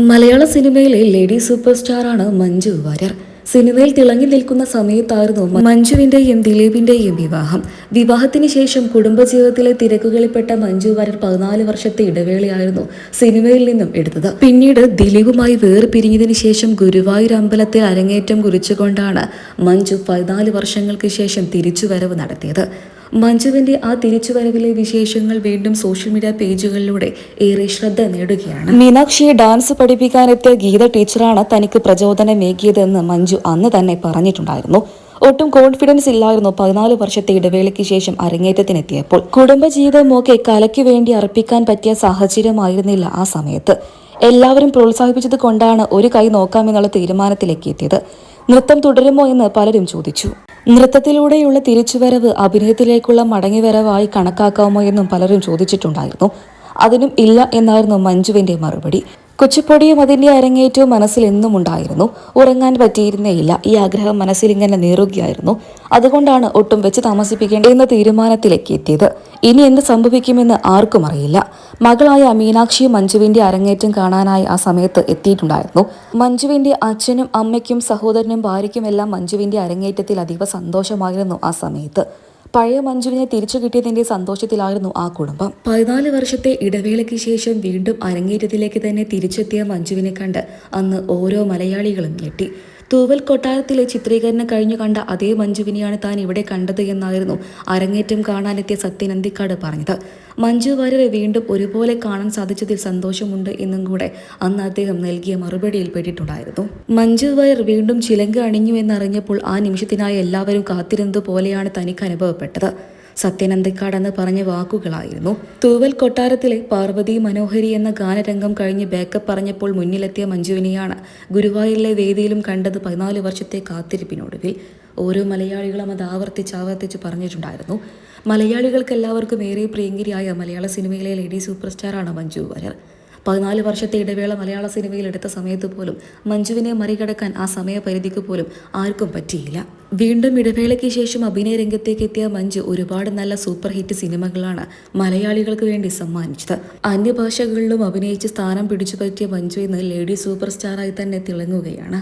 മലയാള സിനിമയിലെ lady super സ്റ്റാറാണ് Manju Warrier. സിനിമയിൽ തിളങ്ങി നിൽക്കുന്ന സമയത്തായിരുന്നു മഞ്ജുവിന്റെയും ദിലീപിന്റെയും വിവാഹം. വിവാഹത്തിന് ശേഷം കുടുംബജീവിതത്തിലെ തിരക്കുകളിൽപ്പെട്ട മഞ്ജു വാര്യർ 14 വർഷത്തെ ഇടവേളയായിരുന്നു സിനിമയിൽ നിന്നും എടുത്തത്. പിന്നീട് ദിലീപുമായി വേർപിരിഞ്ഞതിനു ശേഷം ഗുരുവായൂർ അമ്പലത്തിൽ അരങ്ങേറ്റം കുറിച്ചുകൊണ്ടാണ് മഞ്ജു 14 വർഷങ്ങൾക്ക് ശേഷം തിരിച്ചുവരവ് നടത്തിയത്. മഞ്ജുവിന്റെ ആ തിരിച്ചുവരവിലെ വിശേഷങ്ങൾ വീണ്ടും സോഷ്യൽ മീഡിയ പേജുകളിലൂടെ ഏറെ ശ്രദ്ധ നേടുകയാണ്. മീനാക്ഷിയെ ഡാൻസ് പഠിപ്പിക്കാനെത്തിയ ഗീത ടീച്ചറാണ് തനിക്ക് പ്രചോദനമേകിയതെന്ന് മഞ്ജു അന്ന് തന്നെ പറഞ്ഞിട്ടുണ്ടായിരുന്നു. ഒട്ടും കോൺഫിഡൻസ് ഇല്ലായിരുന്നു 14 വർഷത്തെ ഇടവേളയ്ക്ക് ശേഷം അരങ്ങേറ്റത്തിനെത്തിയപ്പോൾ. കുടുംബജീവിതമൊക്കെ കലയ്ക്ക് വേണ്ടി അർപ്പിക്കാൻ പറ്റിയ സാഹചര്യമായിരുന്നില്ല ആ സമയത്ത്. എല്ലാവരും പ്രോത്സാഹിപ്പിച്ചത് കൊണ്ടാണ് ഒരു കൈ നോക്കാമെന്നുള്ള തീരുമാനത്തിലേക്ക് എത്തിയത്. നൃത്തം തുടരുമോ എന്ന് പലരും ചോദിച്ചു. നൃത്തത്തിലൂടെയുള്ള തിരിച്ചുവരവ് അഭിനയത്തിലേക്കുള്ള മടങ്ങിവരവായി കണക്കാക്കാമോ എന്നും പലരും ചോദിച്ചിട്ടുണ്ടായിരുന്നു. അതിനും ഇല്ല എന്നായിരുന്നു മഞ്ജുവിന്റെ മറുപടി. കുച്ചിപ്പൊടിയും അതിന്റെ അരങ്ങേറ്റവും മനസ്സിൽ എന്നും ഉണ്ടായിരുന്നു. ഉറങ്ങാൻ പറ്റിയിരുന്നേയില്ല. ഈ ആഗ്രഹം മനസ്സിൽ ഇങ്ങനെ നീറുകയായിരുന്നു. അതുകൊണ്ടാണ് ഒട്ടും വെച്ച് താമസിപ്പിക്കേണ്ട എന്ന തീരുമാനത്തിലേക്ക് എത്തിയത്. ഇനി എന്ത് സംഭവിക്കുമെന്ന് ആർക്കും അറിയില്ല. മകളായ മീനാക്ഷി മഞ്ജുവിന്റെ അരങ്ങേറ്റം കാണാനായി ആ സമയത്ത് എത്തിയിട്ടുണ്ടായിരുന്നു. മഞ്ജുവിന്റെ അച്ഛനും അമ്മയ്ക്കും സഹോദരനും ഭാര്യയ്ക്കും എല്ലാം മഞ്ജുവിന്റെ അരങ്ങേറ്റത്തിൽ അതീവ സന്തോഷമായിരുന്നു ആ സമയത്ത്. പഴയ മഞ്ജുവിനെ തിരിച്ചു കിട്ടിയതിന്റെ സന്തോഷത്തിലായിരുന്നു ആ കുടുംബം. 14 വർഷത്തെ ഇടവേളയ്ക്ക് ശേഷം വീണ്ടും അരങ്ങേറ്റത്തിലേക്ക് തന്നെ തിരിച്ചെത്തിയ മഞ്ജുവിനെ കണ്ട് അന്ന് ഓരോ മലയാളികളും ഞെട്ടി. തൂവൽ കൊട്ടാരത്തിലെ ചിത്രീകരണം കഴിഞ്ഞു കണ്ട അതേ മഞ്ജുവിനെയാണ് താൻ ഇവിടെ കണ്ടത് എന്നായിരുന്നു അരങ്ങേറ്റം കാണാനെത്തിയ സത്യൻ അന്തിക്കാട് പറഞ്ഞത്. മഞ്ജു വാര്യരെ വീണ്ടും ഒരുപോലെ കാണാൻ സാധിച്ചതിൽ സന്തോഷമുണ്ട് എന്നും കൂടെ അന്ന് അദ്ദേഹം നൽകിയ മറുപടിയിൽ പെട്ടിട്ടുണ്ടായിരുന്നു. മഞ്ജു വാര്യർ വീണ്ടും ചിലങ്ക അണിഞ്ഞു എന്നറിഞ്ഞപ്പോൾ ആ നിമിഷത്തിനായി എല്ലാവരും കാത്തിരുന്നത് പോലെയാണ് തനിക്ക് അനുഭവപ്പെട്ടത്. സത്യൻ അന്തിക്കാട് എന്ന് പറഞ്ഞ വാക്കുകളായിരുന്നു. തൂവൽ കൊട്ടാരത്തിലെ പാർവതി മനോഹരി എന്ന ഗാനരംഗം കഴിഞ്ഞ് ബാക്കപ്പ് പറഞ്ഞപ്പോൾ മുന്നിലെത്തിയ മഞ്ജുവിനെയാണ് ഗുരുവായൂരിലെ വേദിയിലും കണ്ടത്. 14 വർഷത്തെ കാത്തിരിപ്പിനൊടുവിൽ ഓരോ മലയാളികളും അത് ആവർത്തിച്ച് പറഞ്ഞിട്ടുണ്ടായിരുന്നു. മലയാളികൾക്ക് എല്ലാവർക്കും ഏറെ പ്രിയങ്കരിയായ മലയാള സിനിമയിലെ ലേഡി സൂപ്പർ സ്റ്റാറാണ് മഞ്ജു വാര്യർ. 14 വർഷത്തെ ഇടവേള മലയാള സിനിമയിൽ എടുത്ത സമയത്ത് പോലും മഞ്ജുവിനെ മറികടക്കാൻ ആ സമയപരിധിക്ക് പോലും ആർക്കും പറ്റിയില്ല. വീണ്ടും ഇടവേളയ്ക്ക് ശേഷം അഭിനയ രംഗത്തേക്ക് എത്തിയ മഞ്ജു ഒരുപാട് നല്ല സൂപ്പർ ഹിറ്റ് സിനിമകളാണ് മലയാളികൾക്ക് വേണ്ടി സമ്മാനിച്ചത്. അന്യഭാഷകളിലും അഭിനയിച്ച് സ്ഥാനം പിടിച്ചു പറ്റിയ മഞ്ജു ഇന്ന് ലേഡി സൂപ്പർ സ്റ്റാറായി തന്നെ തിളങ്ങുകയാണ്.